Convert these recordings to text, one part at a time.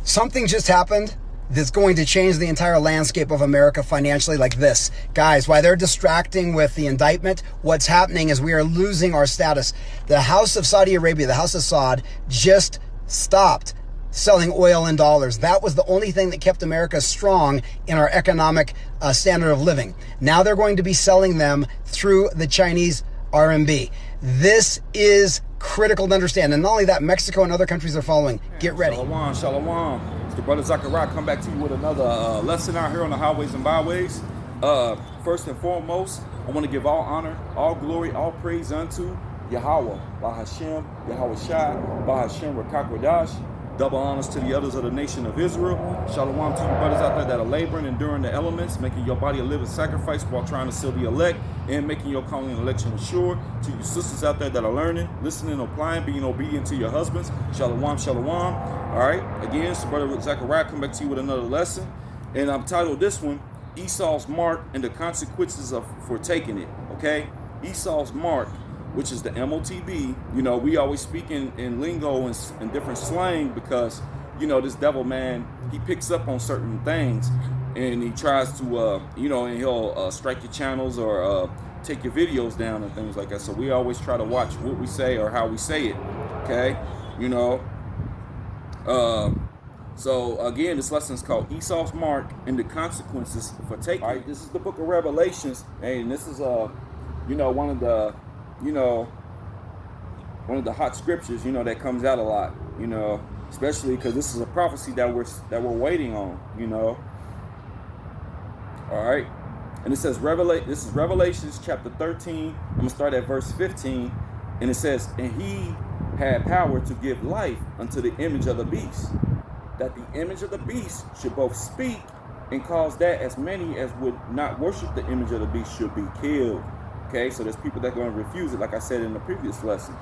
Something just happened that's going to change the entire landscape of America financially like this. Guys, while they're distracting with the indictment, what's happening is we are losing our status. The House of Saudi Arabia, the House of Saud, just stopped selling oil in dollars. That was the only thing that kept America strong in our economic standard of living. Now they're going to be selling them through the Chinese RMB. This is critical to understand. And not only that, Mexico and other countries are following. Get ready. Shalom, shalom. It's the brother Zachariah come back to you with another lesson out here on the highways and byways. First and foremost, I want to give all honor, all glory, all praise unto Yahweh, Bahashem, Yahweh Shai, Bahashem Rakakwadash. Double honors to the others of the nation of Israel. Shalom to you brothers out there that are laboring, enduring the elements, making your body a living sacrifice while trying to seal the elect, and making your calling and election sure. To you sisters out there that are learning, listening, applying, being obedient to your husbands. Shalom, shalom. All right, again, it's brother Zachariah come back to you with another lesson. And I've titled this one, Esau's Mark and the Consequences for Taking it, okay? Esau's Mark, which is the MOTB. You know, we always speak in lingo and different slang because, you know, this devil, man, he picks up on certain things and he tries to, you know, and he'll strike your channels or take your videos down and things like that. So we always try to watch what we say or how we say it, okay? You know, so again, this lesson is called Esau's Mark and the Consequences for Taking. All right, this is the book of Revelations, and this is, you know, one of the hot scriptures, you know, that comes out a lot, you know, especially because this is a prophecy that we're waiting on, you know. All right, and it says this is Revelations chapter 13. I'm gonna start at verse 15, and it says, "And he had power to give life unto the image of the beast, that the image of the beast should both speak and cause that as many as would not worship the image of the beast should be killed." Okay, so there's people that are going to refuse it, like I said in the previous lesson.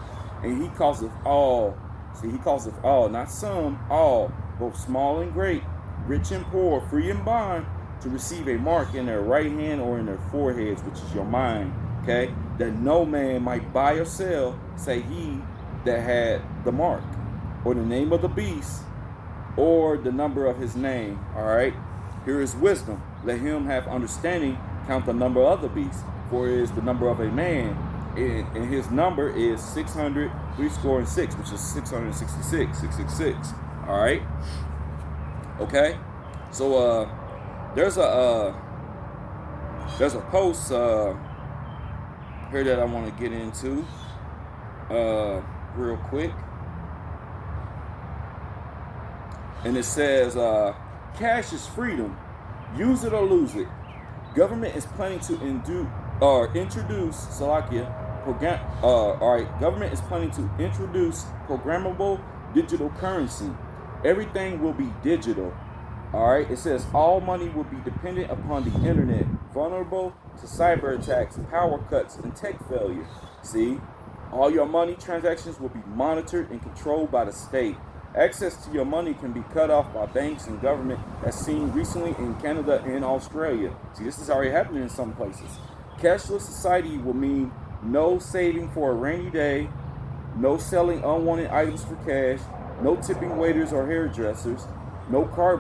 And he causes all, see, he causes all, not some, all, both small and great, rich and poor, free and bond, to receive a mark in their right hand or in their foreheads, which is your mind, okay? That no man might buy or sell, say he that had the mark, or the name of the beast, or the number of his name, all right? Here is wisdom. Let him have understanding, count the number of the beast. For it is the number of a man, and his number is 666, which is 666, 666. All right. Okay. So there's a post here that I want to get into real quick, and it says, "Cash is freedom. Use it or lose it. Government is planning to introduce government is planning to introduce programmable digital currency. Everything will be digital. All right. It says all money will be dependent upon the internet, vulnerable to cyber attacks, power cuts, and tech failure. See, all your money transactions will be monitored and controlled by the state. Access to your money can be cut off by banks and government, as seen recently in Canada and Australia. See, this is already happening in some places. Cashless society will mean no saving for a rainy day, no selling unwanted items for cash, no tipping waiters or hairdressers, no car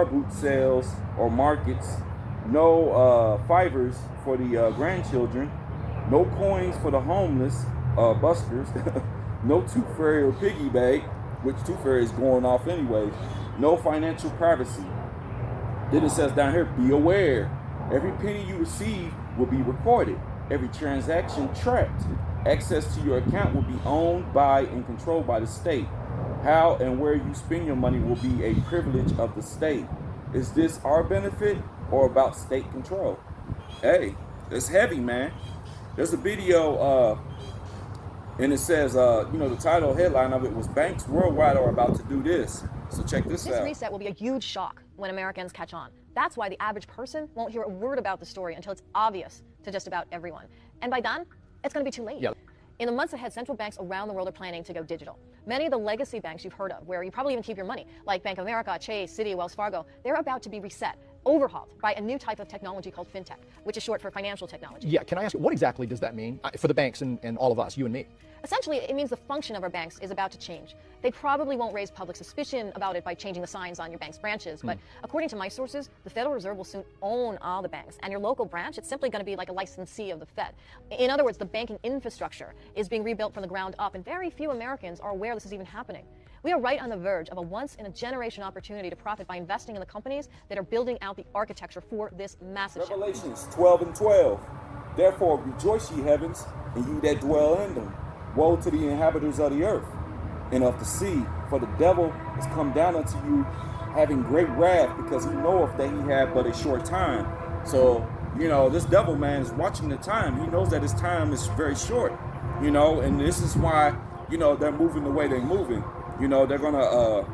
boot sales or markets, no fivers for the grandchildren, no coins for the homeless buskers, no tooth fairy or piggy bank, which tooth fairy is going off anyways, no financial privacy." Then it says down here, "Be aware. Every penny you receive will be recorded. Every transaction tracked. Access to your account will be owned by and controlled by the state. How and where you spend your money will be a privilege of the state. Is this our benefit or about state control?" Hey, it's heavy, man. There's a video, and it says, you know, the title headline of it was "Banks Worldwide Are About to Do This." So check this out. This reset will be a huge shock when Americans catch on. That's why the average person won't hear a word about the story until it's obvious to just about everyone. And by then, it's going to be too late. Yep. In the months ahead, central banks around the world are planning to go digital. Many of the legacy banks you've heard of, where you probably even keep your money, like Bank of America, Chase, Citi, Wells Fargo, they're about to be reset. overhauled by a new type of technology called fintech, which is short for financial technology. Yeah, can I ask you, what exactly does that mean for the banks and all of us, you and me? Essentially, it means the function of our banks is about to change. They probably won't raise public suspicion about it by changing the signs on your bank's branches, but according to my sources, the Federal Reserve will soon own all the banks, and your local branch, it's simply going to be like a licensee of the Fed. In other words, the banking infrastructure is being rebuilt from the ground up, and very few Americans are aware this is even happening. We are right on the verge of a once-in-a-generation opportunity to profit by investing in the companies that are building out the architecture for this massive shift. Revelations 12:12. Therefore rejoice, ye heavens, and ye that dwell in them. Woe to the inhabitants of the earth and of the sea, for the devil is come down unto you, having great wrath, because he knoweth that he had but a short time. So, this devil, man, is watching the time. He knows that his time is very short, and this is why, they're moving the way they're moving. They're going to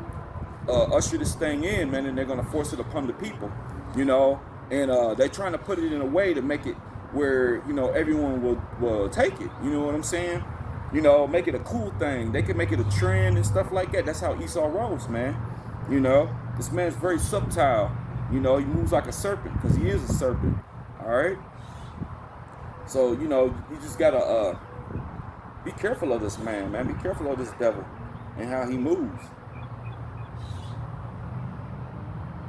usher this thing in, man, and they're going to force it upon the people, and they're trying to put it in a way to make it where, everyone will take it. You know what I'm saying? Make it a cool thing. They can make it a trend and stuff like that. That's how Esau rolls, man. This man's very subtle. He moves like a serpent because he is a serpent. All right? So, you just got to be careful of this man. Be careful of this devil and how he moves.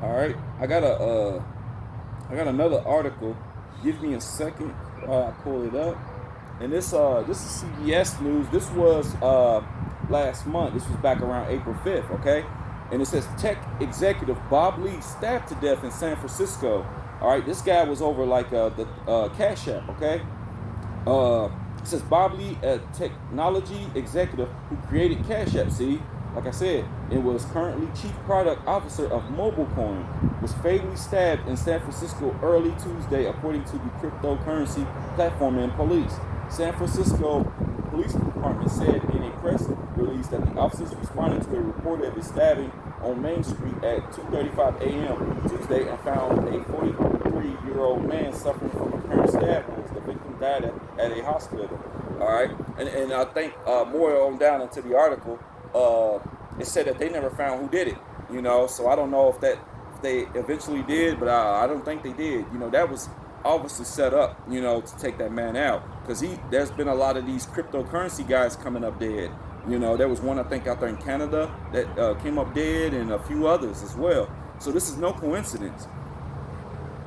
All right? I got another article. Give me a second while I pull it up. And this is CBS News. This was last month. This was back around April 5th, okay? And it says tech executive Bob Lee stabbed to death in San Francisco. All right, this guy was over like the Cash App, okay? It says Bob Lee, a technology executive who created Cash App. See, like I said, it was currently chief product officer of MobileCoin, was fatally stabbed in San Francisco early Tuesday, according to the cryptocurrency platform and police. San Francisco Police Department said in a press release that the officers responded to a report of a stabbing on Main Street at 2:35 a.m. Tuesday and found a 43-year-old man suffering from apparent stab wounds. The victim died at a hospital. All right, and I think more on down into the article, it said that they never found who did it. So I don't know if they eventually did, but I don't think they did. That was obviously set up, to take that man out, because there's been a lot of these cryptocurrency guys coming up dead. There was one I think out there in Canada that came up dead, and a few others as well. So this is no coincidence.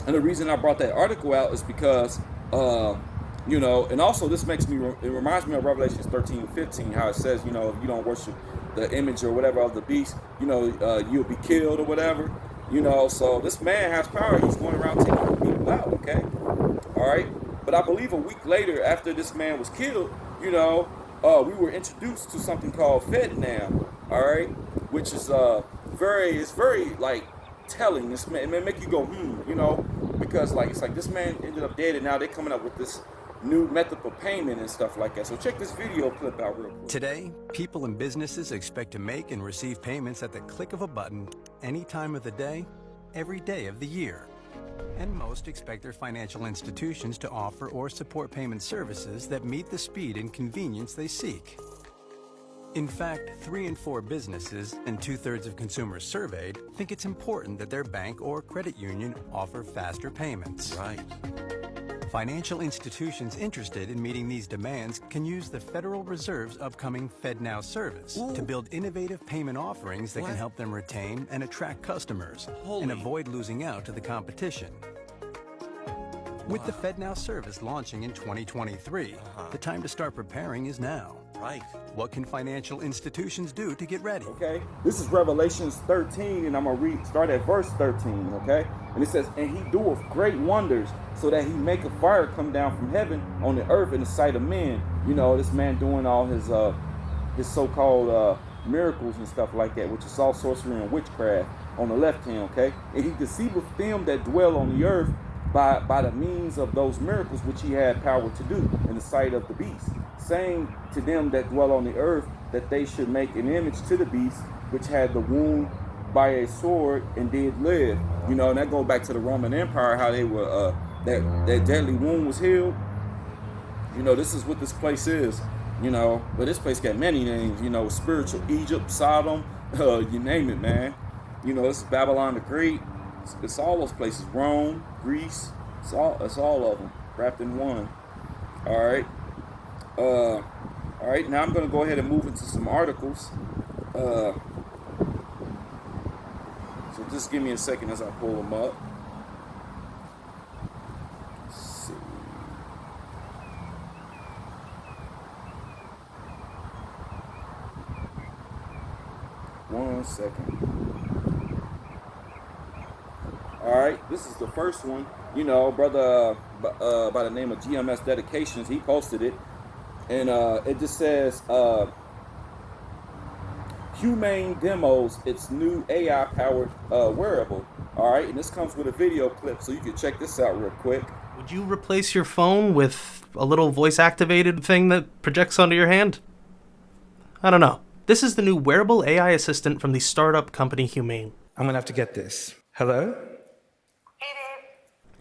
And the reason I brought that article out is because and also this it reminds me of Revelations 13:15, how it says, if you don't worship the image or whatever of the beast, you'll be killed or whatever. So this man has power. He's going around taking people out, okay? All right? But I believe a week later, after this man was killed, we were introduced to something called FedNow, all right? Which is very like telling. It may make you go, because it's like this man ended up dead, and now they're coming up with this new method of payment and stuff like that. So check this video clip out real quick. Today, people and businesses expect to make and receive payments at the click of a button any time of the day, every day of the year. And most expect their financial institutions to offer or support payment services that meet the speed and convenience they seek. In fact, 3 in 4 businesses and 2/3 of consumers surveyed think it's important that their bank or credit union offer faster payments. Right. Financial institutions interested in meeting these demands can use the Federal Reserve's upcoming FedNow service to build innovative payment offerings that can help them retain and attract customers and avoid losing out to the competition. With the FedNow service launching in 2023, the time to start preparing is now. Right. What can financial institutions do to get ready? Okay, this is Revelations 13, and I'm going to start at verse 13, okay? And it says, and he doeth great wonders, so that he make a fire come down from heaven on the earth in the sight of men. This man doing all his so-called miracles and stuff like that, which is all sorcery and witchcraft on the left hand, okay? And he deceiveth them that dwell on the earth by the means of those miracles which he had power to do in the sight of the beast, saying to them that dwell on the earth that they should make an image to the beast which had the wound by a sword and did live. And that goes back to the Roman Empire, how they were that deadly wound was healed. This is what this place is. But this place got many names. Spiritual Egypt, Sodom, you name it, man. This is Babylon the Great. It's all those places. Rome, Greece. It's all of them wrapped in one. All right. All right. Now I'm going to go ahead and move into some articles. So just give me a second as I pull them up. Let's see. One second. All right, this is the first one. You know, brother by the name of GMS Dedications, he posted it, and it just says Humane demos its new AI-powered wearable. All right, and this comes with a video clip, so you can check this out real quick. Would you replace your phone with a little voice-activated thing that projects onto your hand? I don't know. This is the new wearable AI assistant from the startup company Humane. I'm gonna have to get this. Hello?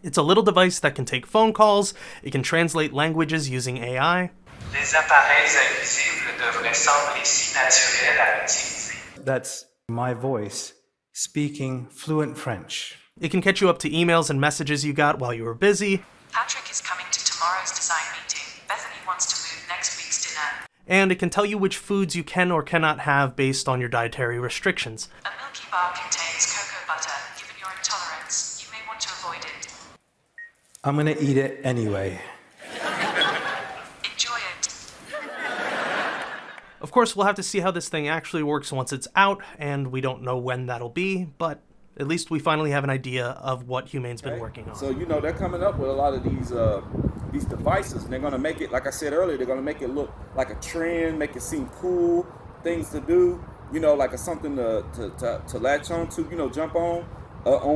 It's a little device that can take phone calls, it can translate languages using AI. Les appareils invisibles devraient sembler si naturels à utiliser. That's my voice speaking fluent French. It can catch you up to emails and messages you got while you were busy. Patrick is coming to tomorrow's design meeting. Bethany wants to move next week's dinner. And it can tell you which foods you can or cannot have based on your dietary restrictions. A Milky Bar contains cocoa butter. Given your intolerance, you may want to avoid it. I'm gonna eat it anyway. Enjoy it. Of course, we'll have to see how this thing actually works once it's out, and we don't know when that'll be, but at least we finally have an idea of what Humane's been working on. So, you know, they're coming up with a lot of these devices, and they're going to make it, like I said earlier, they're going to make it look like a trend, make it seem cool, things to do, you know, like something to latch on to, you know, jump on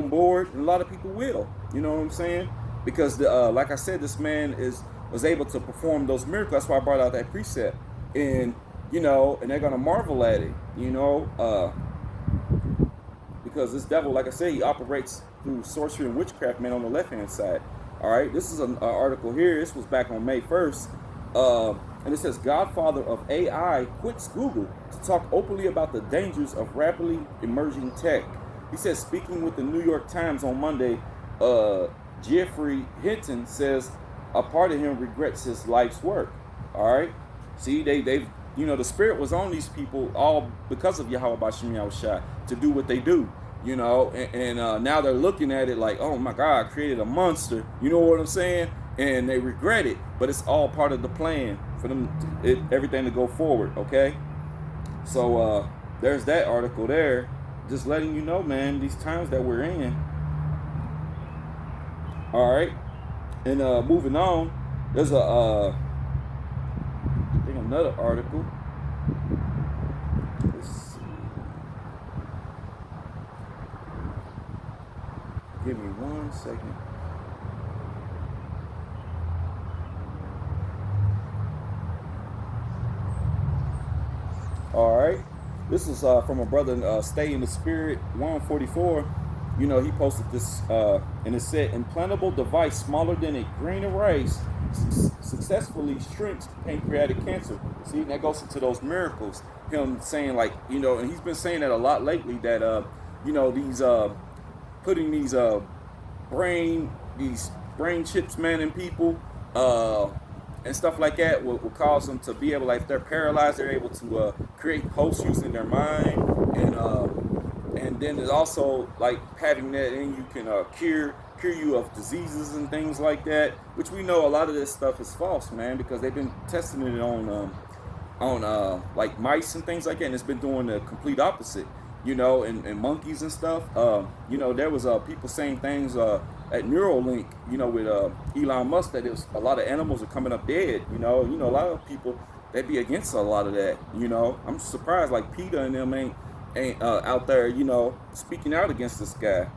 board. And a lot of people will, you know what I'm saying? Because, like I said, this man was able to perform those miracles. That's why I brought out that precept. And, you know, and they're going to marvel at it, you know, because this devil, like I said, he operates through sorcery and witchcraft, man, on the left-hand side. All right, this is an article here. This was back on May 1st. And it says, Godfather of AI quits Google to talk openly about the dangers of rapidly emerging tech. He says, speaking with the New York Times on Monday, Jeffrey Hinton says a part of him regrets his life's work. All right. See, they've, you know, the spirit was on these people all because of Yahweh Bashim Yahushua to do what they do, you know, and now they're looking at it like, oh my God, I created a monster. You know what I'm saying? And they regret it, but it's all part of the plan for them, everything to go forward. Okay. So there's that article there, just letting you know, man, these times that we're in. All right, and moving on, there's I think another article. Let's see. Give me 1 second. All right, this is from a brother, Stay in the Spirit 144. You know, he posted this, and it said, implantable device smaller than a grain of rice successfully shrinks pancreatic cancer. See, that goes into those miracles. Him saying, like, you know, and he's been saying that a lot lately, that, you know, these, putting these brain chips, man, in people, and stuff like that will cause them to be able, like, if they're paralyzed, they're able to create posts using their mind, and then there's also like having that in you can cure you of diseases and things like that, which we know a lot of this stuff is false, man, because they've been testing it on like mice and things like that, and it's been doing the complete opposite, you know, and monkeys and stuff. You know, there was people saying things at Neuralink, you know, with Elon Musk, that it was a lot of animals are coming up dead. You know, a lot of people, they'd be against a lot of that. You know, I'm surprised like PETA and them ain't out there, you know, speaking out against this guy.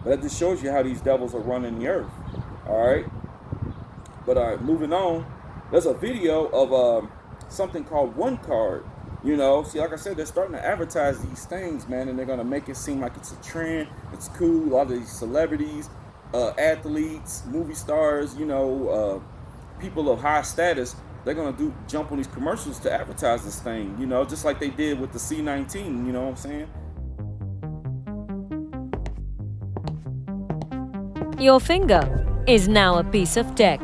But that just shows you how these devils are running the earth. All right. But moving on, there's a video of something called One Card. You know, see, like I said, they're starting to advertise these things, man, and they're going to make it seem like it's a trend. It's cool. A lot of these celebrities, athletes, movie stars, you know, people of high status, they're going to jump on these commercials to advertise this thing, you know, just like they did with the C-19, you know what I'm saying? Your finger is now a piece of tech.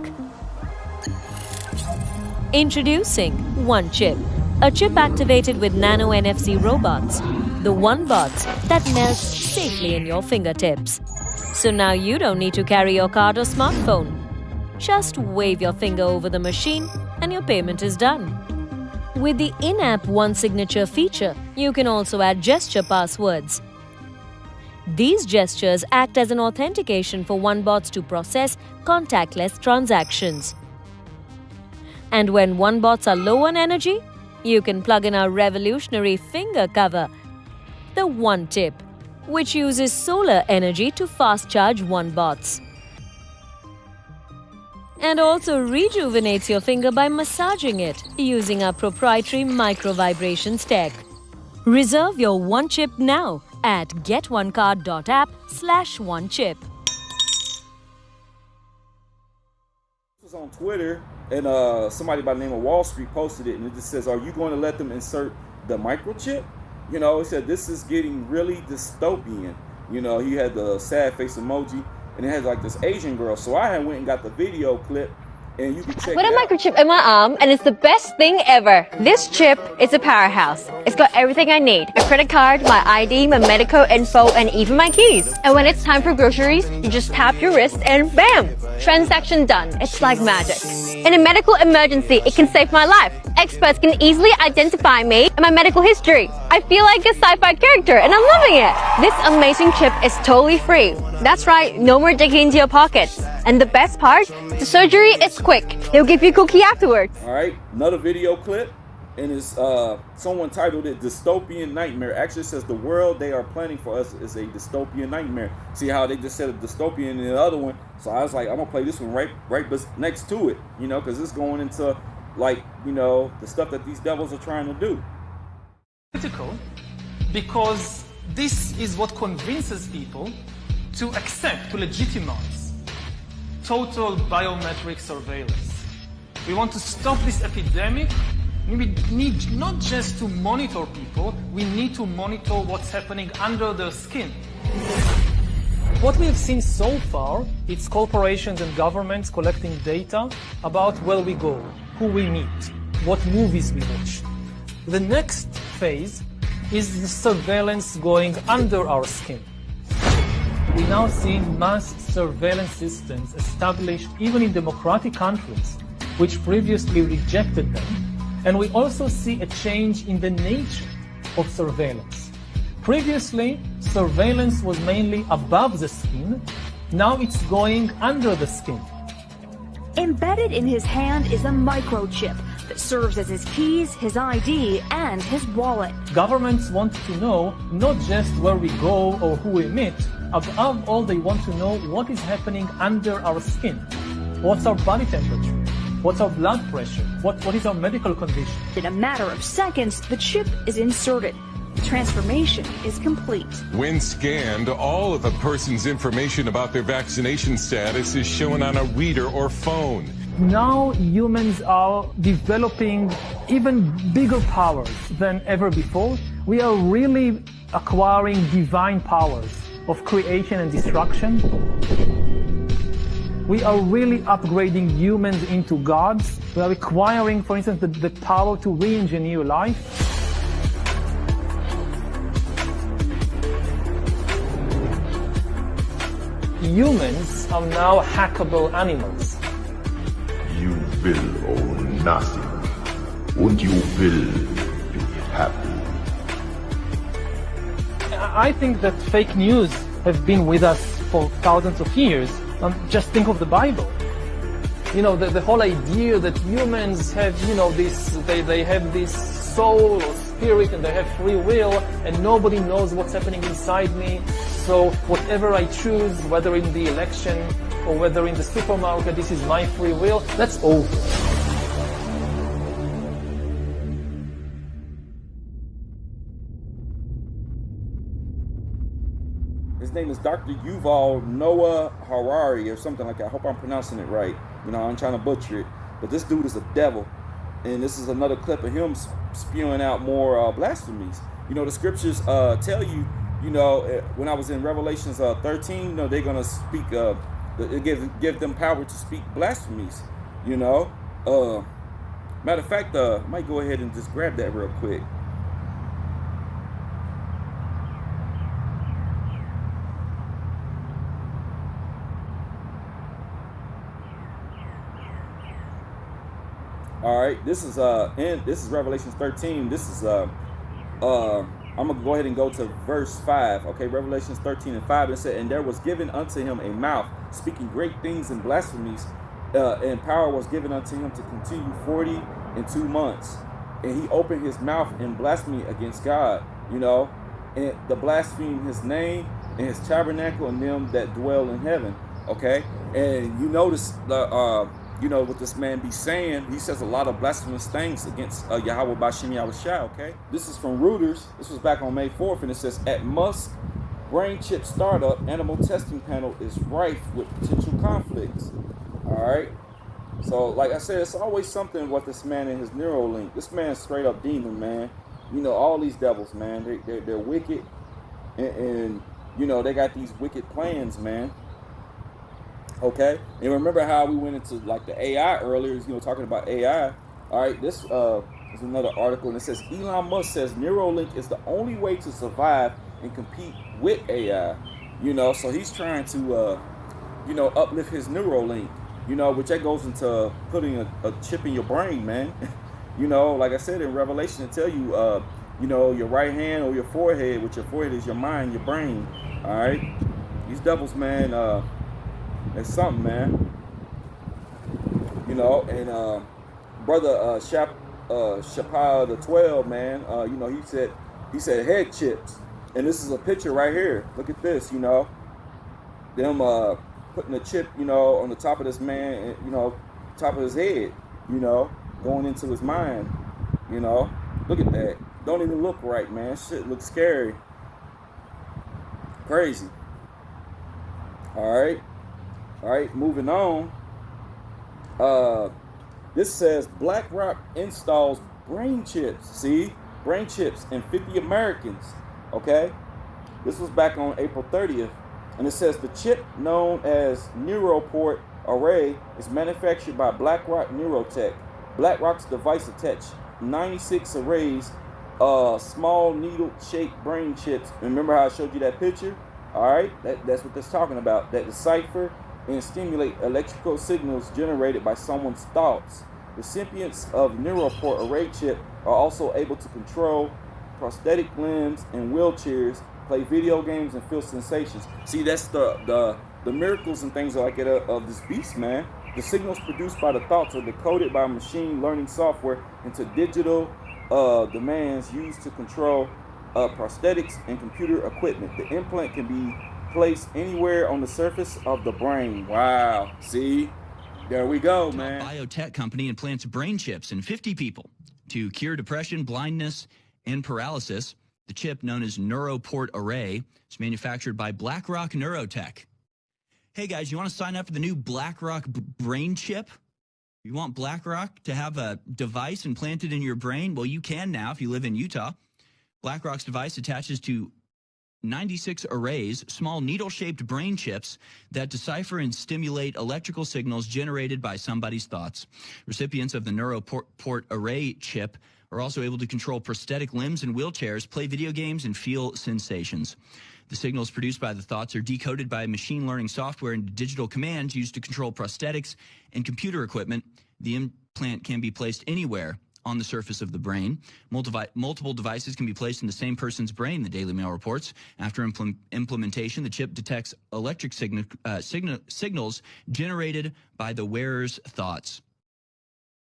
Introducing One Chip, a chip activated with nano NFC robots, the one bots that melt safely in your fingertips. So now you don't need to carry your card or smartphone. Just wave your finger over the machine and your payment is done. With the in-app One Signature feature, you can also add gesture passwords. These gestures act as an authentication for OneBots to process contactless transactions. And when OneBots are low on energy, you can plug in our revolutionary finger cover, the One Tip, which uses solar energy to fast charge OneBots. And also rejuvenates your finger by massaging it using our proprietary micro-vibrations tech. Reserve your One Chip now at getonecard.app/onechip. This was on Twitter, and somebody by the name of Wall Street posted it, and it just says, "Are you going to let them insert the microchip?" You know, it said this is getting really dystopian. You know, he had the sad face emoji, and it had like this Asian girl. So I went and got the video clip, and you can check Put it a out. microchip in my arm, and it's the best thing ever. This chip is a powerhouse. It's got everything I need. A credit card, my ID, my medical info, and even my keys. And when it's time for groceries, you just tap your wrist and bam! Transaction done. It's like magic. In a medical emergency, it can save my life. Experts can easily identify me and my medical history. I feel like a sci-fi character, and I'm loving it. This amazing chip is totally free. That's right, no more digging into your pockets. And the best part, the surgery is quick. They'll give you a cookie afterwards. All right, another video clip, and it's someone titled it "Dystopian Nightmare." Actually, it says the world they are planning for us is a dystopian nightmare. See how they just said a dystopian in the other one? So I was like, I'm gonna play this one right next to it, you know, because it's going into like, you know, the stuff that these devils are trying to do. Critical, because this is what convinces people to accept, to legitimize total biometric surveillance. We want to stop this epidemic. We need not just to monitor people, we need to monitor what's happening under their skin. What we have seen so far, it's corporations and governments collecting data about where we go, who we meet, what movies we watch. The next phase is the surveillance going under our skin. We now see mass surveillance systems established even in democratic countries, which previously rejected them. And we also see a change in the nature of surveillance. Previously, surveillance was mainly above the skin. Now it's going under the skin. Embedded in his hand is a microchip that serves as his keys, his ID, and his wallet. Governments want to know not just where we go or who we meet. Above all, they want to know what is happening under our skin. What's our body temperature? What's our blood pressure? What is our medical condition? In a matter of seconds, the chip is inserted. The transformation is complete. When scanned, all of a person's information about their vaccination status is shown on a reader or phone. Now humans are developing even bigger powers than ever before. We are really acquiring divine powers of creation and destruction. We are really upgrading humans into gods. We are acquiring, for instance, the power to re-engineer life. Humans are now hackable animals. You will own nothing, and you will be happy. I think that fake news have been with us for thousands of years. Just think of the Bible. You know, the whole idea that humans have, you know, they have this soul or spirit and they have free will and nobody knows what's happening inside me. So whatever I choose, whether in the election or whether in the supermarket, this is my free will, that's over. His name is Dr. Yuval Noah Harari or something like that. I hope I'm pronouncing it right. You know, I'm trying to butcher it. But this dude is a devil. And this is another clip of him spewing out more blasphemies. You know, the scriptures tell you, you know, when I was in Revelations 13, you know, they're going to speak It gives them power to speak blasphemies. You know. Matter of fact, I might go ahead and just grab that real quick. All right, this is Revelation 13. This is I'm gonna go ahead and go to verse 5. Okay, Revelation 13 and 5. It said, and there was given unto him a mouth, speaking great things and blasphemies, and power was given unto him to continue 42 months. And he opened his mouth in blasphemy against God, you know, and the blaspheme his name and his tabernacle and them that dwell in heaven. Okay, and you notice the you know what this man be saying. He says a lot of blasphemous things against Yahweh Bashim Yahushua. Okay, this is from Reuters. This was back on May 4th, and it says, at Musk brain chip startup, animal testing panel is rife with potential conflicts. All right, so like I said, it's always something with this man and his Neuralink. This man's straight up demon, man. You know, all these devils, man, they're wicked, and you know they got these wicked plans, man. Okay, and remember how we went into like the AI earlier, you know, talking about AI. All right, this is another article, and it says Elon Musk says Neuralink is the only way to survive and compete with AI. You know, so he's trying to, you know, uplift his Neuralink. You know, which that goes into putting a chip in your brain, man. You know, like I said in Revelation, it tell you, you know, your right hand or your forehead. Which your forehead is your mind, your brain. All right, these devils, man. It's something, man. You know, and brother Shapal the 12, man. You know, he said head chips, and this is a picture right here. Look at this. You know, them putting a chip, you know, on the top of this man, you know, top of his head. You know, going into his mind. You know, look at that. Don't even look right, man. Shit looks scary. Crazy. All right, moving on. This says BlackRock installs brain chips. See, brain chips in 50 Americans. Okay, this was back on April 30th, and it says the chip known as Neuroport Array is manufactured by BlackRock Neurotech. BlackRock's device attached 96 arrays, small needle-shaped brain chips. Remember how I showed you that picture? All right, that's what that's talking about. That decipher and stimulate electrical signals generated by someone's thoughts. Recipients of Neuroport Array chip are also able to control prosthetic limbs and wheelchairs, play video games, and feel sensations. See, that's the miracles and things like it of this beast, man. The signals produced by the thoughts are decoded by machine learning software into digital demands used to control prosthetics and computer equipment. The implant can be placed anywhere on the surface of the brain. Wow. See? There we go, man. Biotech company implants brain chips in 50 people to cure depression, blindness, and paralysis. The chip, known as Neuroport Array, is manufactured by BlackRock Neurotech. Hey, guys, you want to sign up for the new BlackRock brain chip? You want BlackRock to have a device implanted in your brain? Well, you can now if you live in Utah. BlackRock's device attaches to 96 arrays, small needle-shaped brain chips that decipher and stimulate electrical signals generated by somebody's thoughts. Recipients of the Neuroport Array chip are also able to control prosthetic limbs and wheelchairs, play video games, and feel sensations. The signals produced by the thoughts are decoded by machine learning software and digital commands used to control prosthetics and computer equipment. The implant can be placed anywhere on the surface of the brain. Multiple devices can be placed in the same person's brain, the Daily Mail reports. After implementation, the chip detects electric signals generated by the wearer's thoughts.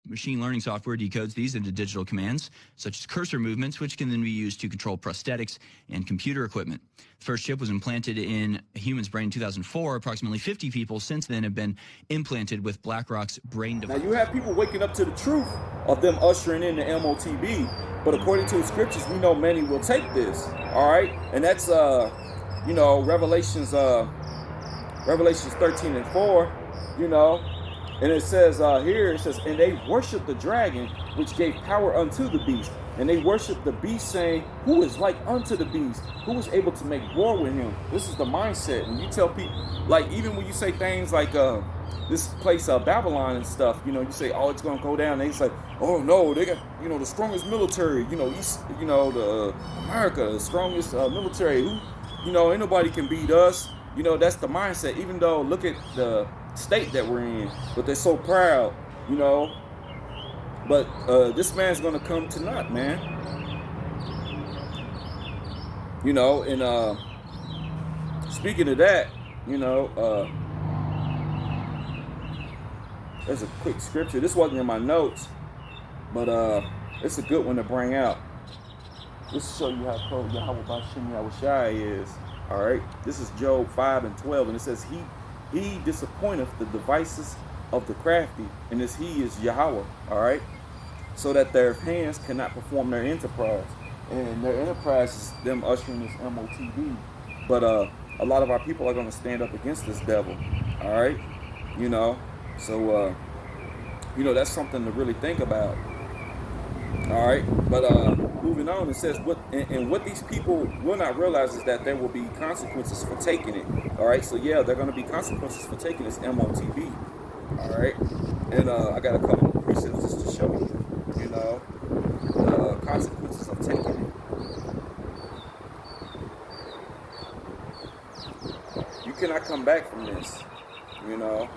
Machine learning software decodes these into digital commands, such as cursor movements, which can then be used to control prosthetics and computer equipment. The first chip was implanted in a human's brain in 2004. Approximately 50 people since then have been implanted with BlackRock's brain device. Now, you have people waking up to the truth of them ushering in the MOTB, but according to the scriptures, we know many will take this, all right? And that's, you know, Revelations 13 and 4, you know, and it says here, it says, and they worship the dragon, which gave power unto the beast, And they worship the beast, saying, who is like unto the beast? Who is able to make war with him? This is the mindset. When you tell people, like, even when you say things like this place Babylon and stuff, you know, you say, oh, it's gonna go down. They say, oh no, they got, you know, the strongest military, you know, the America, the strongest military. Who, you know, ain't nobody can beat us. You know, that's the mindset. Even though, look at the state that we're in, but they're so proud, you know. But this man's gonna come to naught, man. You know, and speaking of that, you know, there's a quick scripture. This wasn't in my notes, but it's a good one to bring out. This will show you how close Yahweh Bashim Yahushai is. All right, this is Job 5:12, and it says, He disappointeth the devices of the crafty, and this He is Yahweh. All right, so that their hands cannot perform their enterprise, and their enterprise is them ushering this MOTD. But a lot of our people are going to stand up against this devil. All right, you know, so you know, that's something to really think about. All right, but moving on, it says what these people will not realize is that there will be consequences for taking it. All right, so yeah, there are going to be consequences for taking this MOTB. All right, and I got a couple of precepts just to show you, you know, the consequences of taking it. You cannot come back from this, you know.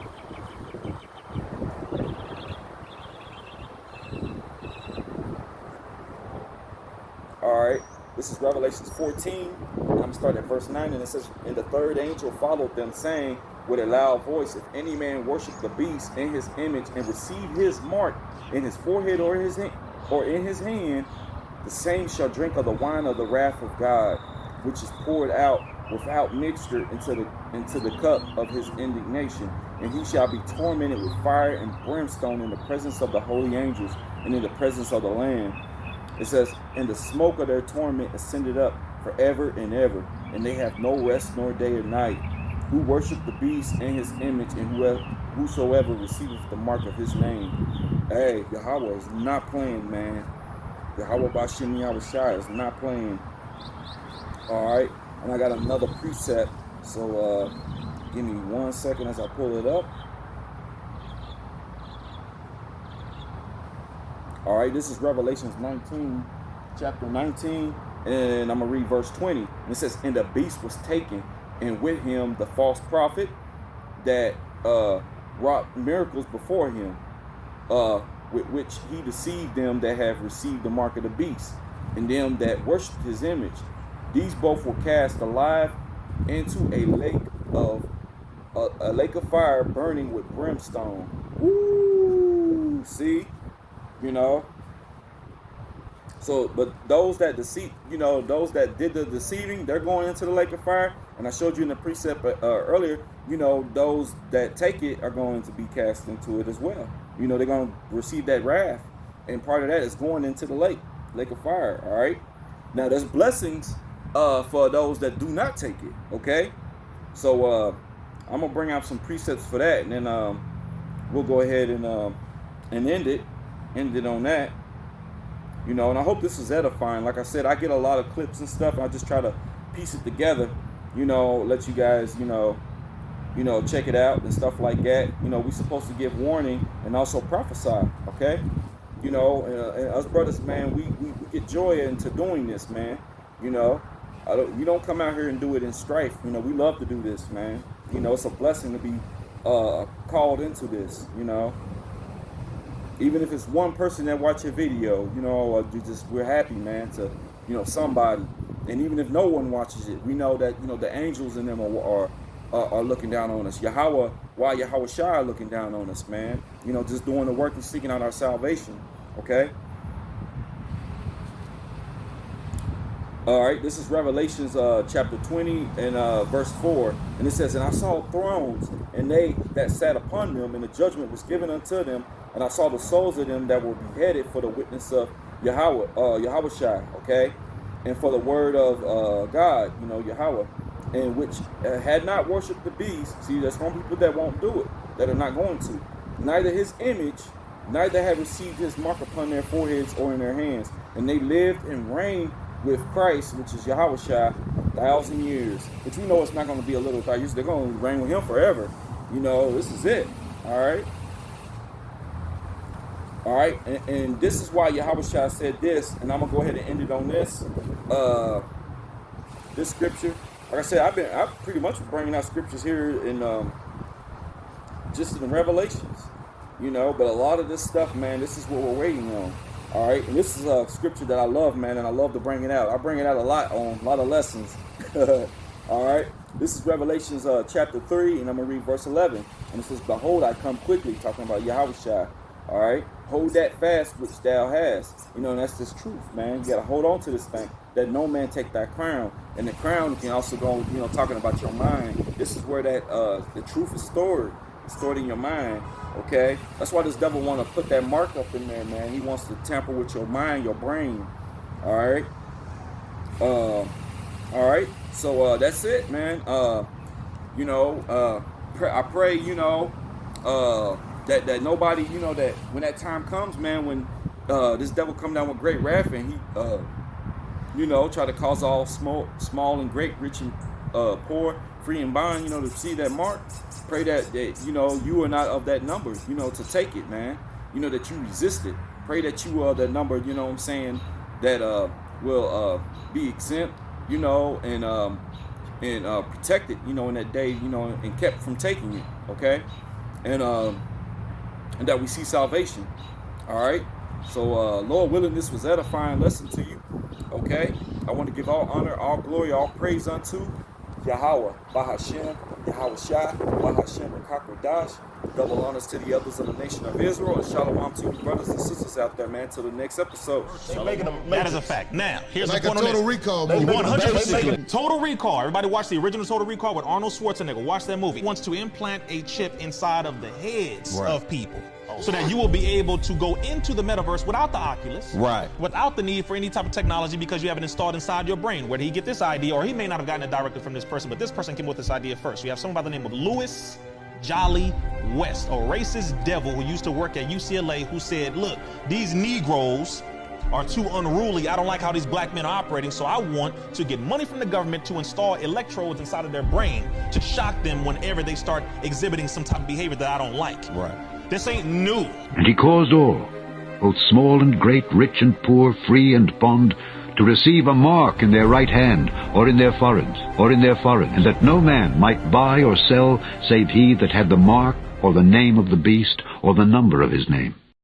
Alright, this is Revelations 14. I'm going to start at verse 9, and it says, And the third angel followed them, saying with a loud voice, If any man worship the beast in his image and receive his mark in his forehead or in his hand, the same shall drink of the wine of the wrath of God, which is poured out without mixture into the cup of his indignation. And he shall be tormented with fire and brimstone in the presence of the holy angels and in the presence of the Lamb. It says, and the smoke of their torment ascended up forever and ever, and they have no rest nor day or night, who worship the beast and his image, and whosoever receiveth the mark of his name. Hey, Yahweh is not playing, man. Yahweh Bashim Yahushai is not playing. Alright, and I got another precept, so give me 1 second as I pull it up. All right, this is Revelations 19, chapter 19, and I'm going to read verse 20. And it says, And the beast was taken, and with him the false prophet that wrought miracles before him, with which he deceived them that have received the mark of the beast, and them that worshipped his image. These both were cast alive into a lake of fire burning with brimstone. Woo! See? You know, so, but those that deceive, you know, those that did the deceiving, they're going into the lake of fire. And I showed you in the precept earlier, you know, those that take it are going to be cast into it as well. You know, they're going to receive that wrath. And part of that is going into the lake of fire. All right. Now, there's blessings for those that do not take it. OK, so I'm going to bring out some precepts for that. And then we'll go ahead and end it on that, you know. And I hope this is edifying. Like I said, I get a lot of clips and stuff, and I just try to piece it together, you know, let you guys, you know, check it out and stuff like that. You know, we're supposed to give warning and also prophesy, okay? You know, and us brothers, man, we get joy into doing this, man. You know, we don't come out here and do it in strife. You know, we love to do this, man. You know, it's a blessing to be called into this, you know. Even if it's one person that watch your video, you know, we're happy, man, to, you know, somebody. And even if no one watches it, we know that, you know, the angels in them are looking down on us. Yahweh Shai are looking down on us, man. You know, just doing the work and seeking out our salvation. Okay. All right. This is Revelations chapter 20 and verse 4. And it says, And I saw thrones, and they that sat upon them, and the judgment was given unto them. And I saw the souls of them that were beheaded for the witness of Yahweh Shai, okay? And for the word of God, you know, Yahweh, and which had not worshipped the beast. See, there's some people that won't do it, that are not going to. Neither his image, neither have received his mark upon their foreheads or in their hands. And they lived and reigned with Christ, which is Yahushua, 1,000 years. Which we know it's not going to be a little 1,000 years. They're going to reign with him forever. You know, this is it. All right. All right. And this is why Yahushua said this. And I'm going to go ahead and end it on this. This scripture. Like I said, I've pretty much bringing out scriptures here in just in the Revelations. You know, but a lot of this stuff, man, this is what we're waiting on. All right, and this is a scripture that I love, man, and I love to bring it out. I bring it out a lot on a lot of lessons. All right, this is Revelations chapter 3, and I'm going to read verse 11. And it says, behold, I come quickly, talking about Yahushua. All right, hold that fast which thou hast. You know, and that's this truth, man. You got to hold on to this thing, that no man take thy crown. And the crown can also go, you know, talking about your mind. This is where that the truth is stored. It's stored in your mind. Okay, that's why this devil want to put that mark up in there, man. He wants to tamper with your mind, your brain. All right. All right. So that's it, man. You know, I pray, you know, that nobody, you know, that when that time comes, man, when this devil come down with great wrath and he, you know, try to cause all small and great, rich and poor, free and bond, you know, to see that mark. Pray that you know, you are not of that number, you know, to take it, man. You know, that you resist it. Pray that you are the number, you know what I'm saying, that will be exempt, you know, and protected, you know, in that day, you know, and kept from taking it, okay? And that we see salvation, all right? So, Lord willing, this was edifying lesson to you, okay? I want to give all honor, all glory, all praise unto Yahweh, Bahashem, Yahushua, Bahashem, and Kakradash. Double honors to the elders of the nation of Israel, and shalom to you brothers and sisters out there, man. Till the next episode. That is a fact. Now, here's like the point a total on this. recall movie. 100%. Total Recall. Everybody watch the original Total Recall with Arnold Schwarzenegger. Watch that movie. He wants to implant a chip inside of the heads of people. So that you will be able to go into the metaverse without the Oculus, without the need for any type of technology, because you have it installed inside your brain. Where did he get this idea? Or he may not have gotten it directly from this person, but this person came with this idea first. You have someone by the name of Louis Jolly West, a racist devil who used to work at UCLA, who said, look, these Negroes are too unruly. I don't like how these black men are operating, so I want to get money from the government to install electrodes inside of their brain to shock them whenever they start exhibiting some type of behavior that I don't like. This ain't new. And he caused all, both small and great, rich and poor, free and bond, to receive a mark in their right hand, or in their foreheads, and that no man might buy or sell, save he that had the mark, or the name of the beast, or the number of his name.